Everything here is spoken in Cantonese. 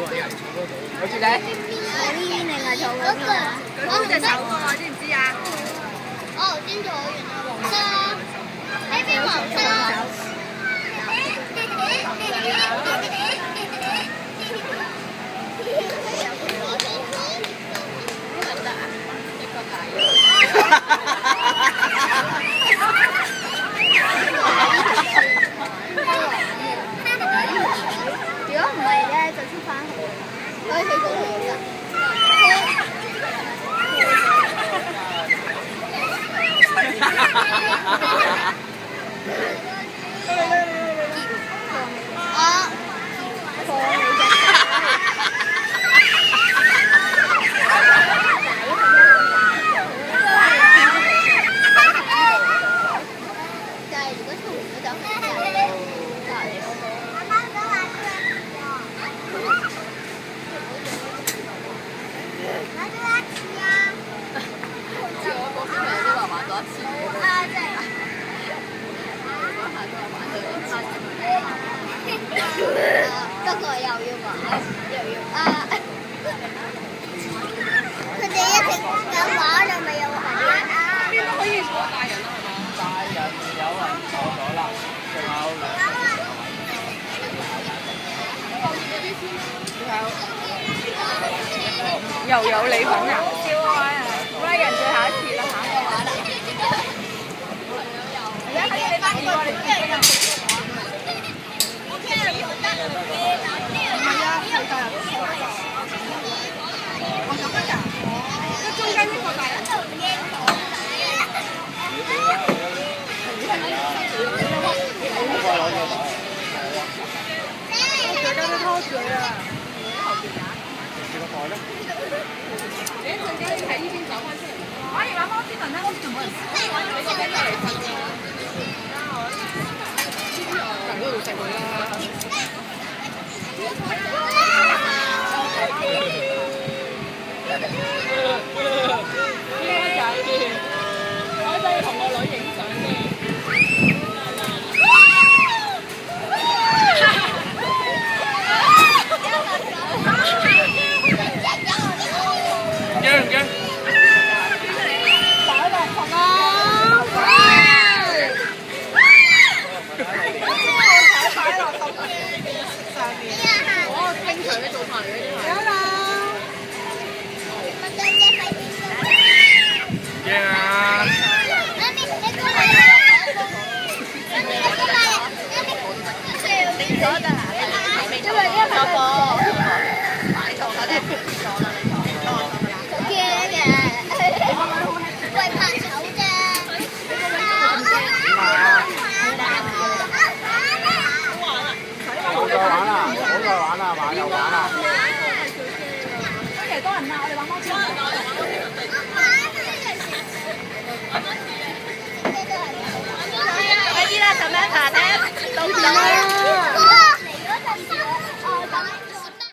我知你。我呢邊定係坐嗰邊啊？佢好隻手喎，知唔知啊？哦，先坐完啦，黃色，呢邊黃色。如果唔係咧，就出翻去，可以起到去㗎。不過又要玩，又要啊！佢哋一直有玩就咪有玩啊！邊都可以坐大人啦，係嘛？大人有人坐咗啦，又有你份啊！笑啊！Ryan 最後一次啦嚇，玩啦！而家你翻過嚟先啊！中間呢個大人。大家都拖水啊！你個袋咧？你一陣間要喺呢邊走翻出嚟。反而玩摩天輪咧，好似仲冇人試。你個仔嚟瞓㗎。喺嗰度食佢啦。我仔同個女影相先。驚唔驚？擺落床啊！擺落手機上面。哦，冰場都做埋嘅啲係。有啦。驚啊！定咗得啦，因為呢個貨擺錯咗咧，錯啦你錯。驚嘅，喂拍手啫。好再玩啦！好再玩啦！玩又玩啦！其實多人鬧我哋玩摩天輪。快啲啦，Samantha，睇到唔到？